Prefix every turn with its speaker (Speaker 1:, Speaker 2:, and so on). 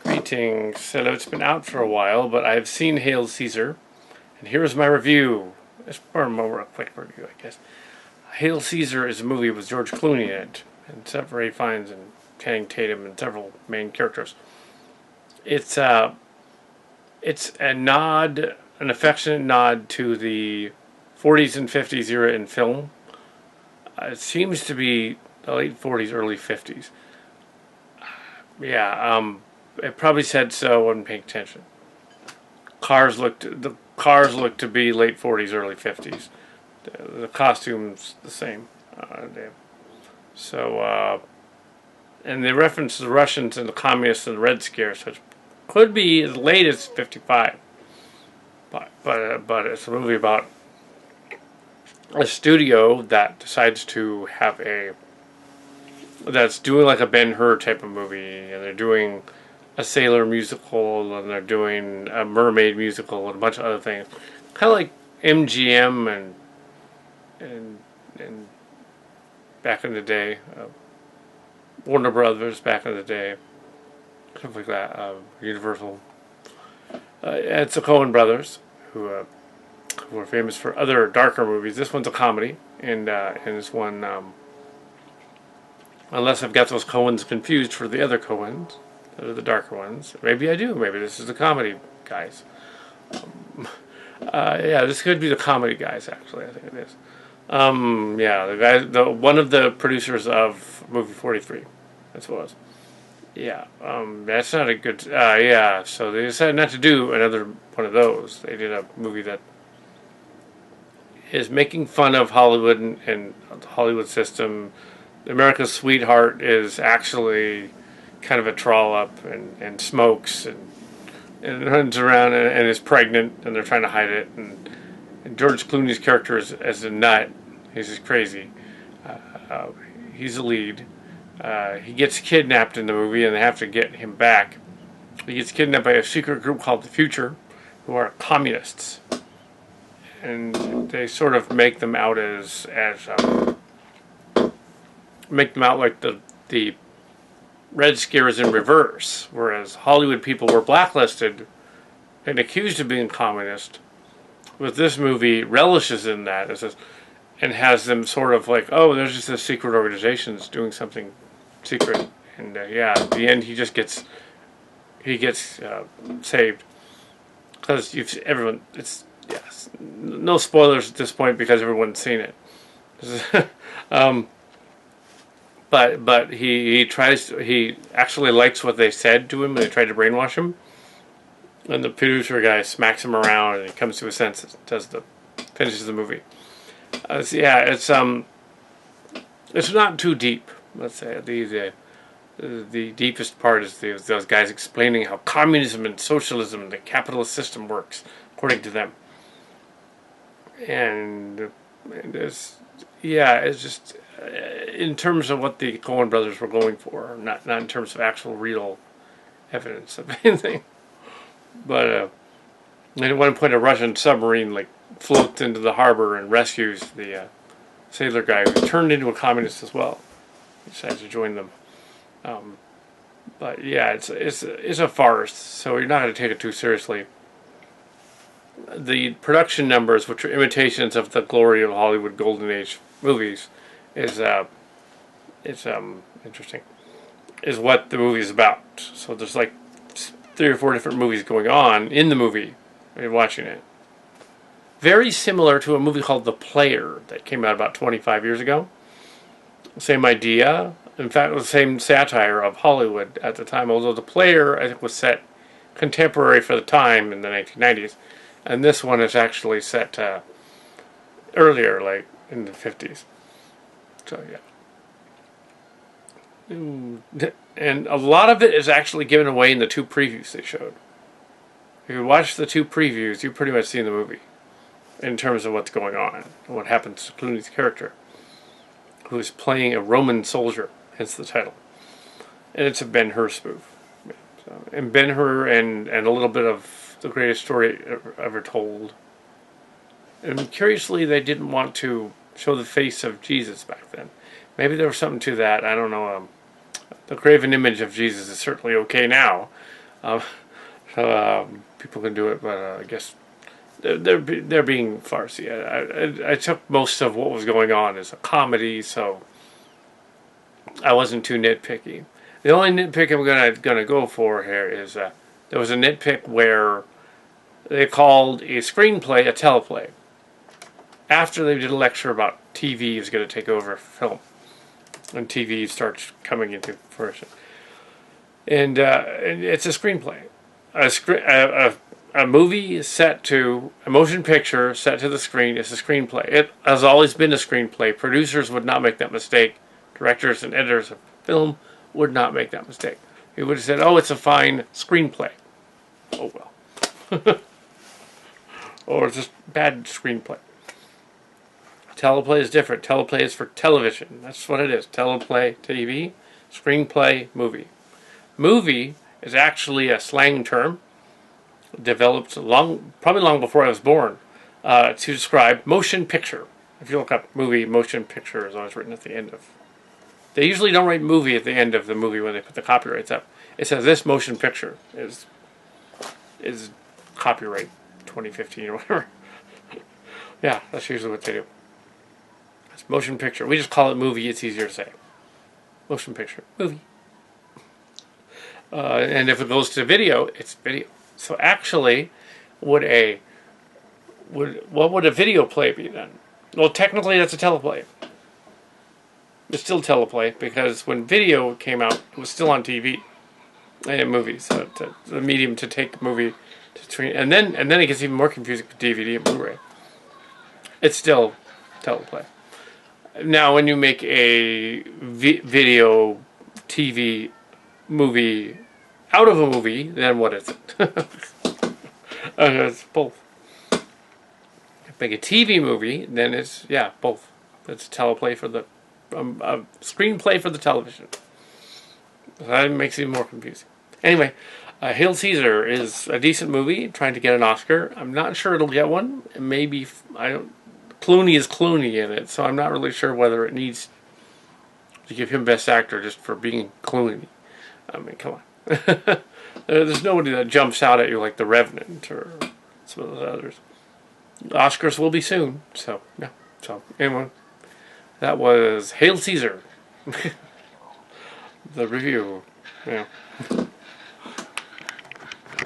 Speaker 1: Greetings. Hello, it's been out for a while, but I've seen Hail Caesar, and here's my review. It's more a quick review, I guess. Hail Caesar is a movie with George Clooney in it, and Seth Ray Fiennes and Channing Tatum and several main characters. It's a nod, an affectionate nod to the 40s and 50s era in film. It seems to be the late 40s, early 50s. It probably said so. I wasn't paying attention. The cars looked to be late 40s, early 50s. The costumes the same. And they reference the Russians and the communists and the Red Scare, so it could be as late as 55. But it's a movie about a studio that decides to have that's doing like a Ben-Hur type of movie, and they're doing a sailor musical, and they're doing a mermaid musical, and a bunch of other things, kind of like MGM and back in the day, Warner Brothers back in the day, stuff like that. Universal. It's the Coen brothers who are famous for other darker movies. This one's a comedy, and this one. Unless I've got those Coens confused for the other Coens, that are the darker ones. Maybe I do. Maybe this is the comedy guys. This could be the comedy guys. Actually, I think it is. One of the producers of movie 43. That's what it was. That's not a good. So they decided not to do another one of those. They did a movie that is making fun of Hollywood and the Hollywood system. America's Sweetheart is actually kind of a troll-up and smokes and runs around and is pregnant, and they're trying to hide it. And George Clooney's character is as a nut. He's just crazy. He's the lead. He gets kidnapped in the movie, and they have to get him back. He gets kidnapped by a secret group called the Future, who are communists. And they sort of make them out like the Red Scare is in reverse, whereas Hollywood people were blacklisted and accused of being communist. With this movie, relishes in that and has them sort of like, oh, there's just a secret organization that's doing something secret, and at the end he gets saved because no spoilers at this point because everyone's seen it. But he actually likes what they said to him, and they tried to brainwash him. And the producer guy smacks him around, and he comes to his senses, finishes the movie. It's not too deep. Let's say the deepest part is those guys explaining how communism and socialism and the capitalist system works according to them. And it's just in terms of what the Coen brothers were going for, not in terms of actual real evidence of anything. But at one point, a Russian submarine floats into the harbor and rescues the sailor guy, who turned into a communist as well. He decides to join them. It's a farce, so you're not going to take it too seriously. The production numbers, which are imitations of the glory of Hollywood Golden Age movies, is interesting. Is what the movie is about. So there's 3 or 4 different movies going on in the movie when you're watching it. Very similar to a movie called The Player that came out about 25 years ago. Same idea. In fact, it was the same satire of Hollywood at the time, although The Player, I think, was set contemporary for the time in the 1990s. And this one is actually set earlier, in the 50s. So, yeah. And a lot of it is actually given away in the 2 previews they showed. If you watch the 2 previews, you've pretty much seen the movie in terms of what's going on and what happens to Clooney's character, who is playing a Roman soldier, hence the title. And it's a Ben-Hur spoof. And Ben-Hur and a little bit of The Greatest Story Ever Told. And curiously, they didn't want to show the face of Jesus back then. Maybe there was something to that. I don't know. The graven image of Jesus is certainly okay now. Um, People can do it, but I guess they're being farcy. I took most of what was going on as a comedy, so I wasn't too nitpicky. The only nitpick I'm gonna go for here is there was a nitpick where they called a screenplay a teleplay after they did a lecture about TV is going to take over film when TV starts coming into fruition, and it's a screenplay, a movie set to a motion picture set to the screen is a screenplay. It has always been a screenplay. Producers would not make that mistake. Directors and editors of film would not make that mistake. He would have said, "Oh, it's a fine screenplay." Oh well. Or it's just bad screenplay. Teleplay is different. Teleplay is for television. That's what it is. Teleplay, TV, screenplay, movie. Movie is actually a slang term developed probably long before I was born, to describe motion picture. If you look up movie, motion picture is always written at the end of. They usually don't write movie at the end of the movie when they put the copyrights up. It says this motion picture is copyright 2015 or whatever. Yeah, that's usually what they do. It's motion picture. We just call it movie. It's easier to say. Motion picture, movie. And if it goes to video, it's video. So actually, what would a video play be then? Well, technically, that's a teleplay. It's still teleplay because when video came out, it was still on TV and movies. So the medium to take a movie to screen, and then it gets even more confusing with DVD and Blu-ray. It's still teleplay. Now, when you make a video, TV, movie out of a movie, then what is it? It's both. If you make a TV movie, then it's, both. It's teleplay for the a screenplay for the television. That makes it even more confusing. Anyway, Hail Caesar is a decent movie, trying to get an Oscar. I'm not sure it'll get one. Maybe Clooney is Clooney in it, so I'm not really sure whether it needs to give him Best Actor just for being Clooney. I mean, come on. There's nobody that jumps out at you like The Revenant or some of those others. The Oscars will be soon, so yeah. So anyway, that was Hail Caesar. The review. Yeah.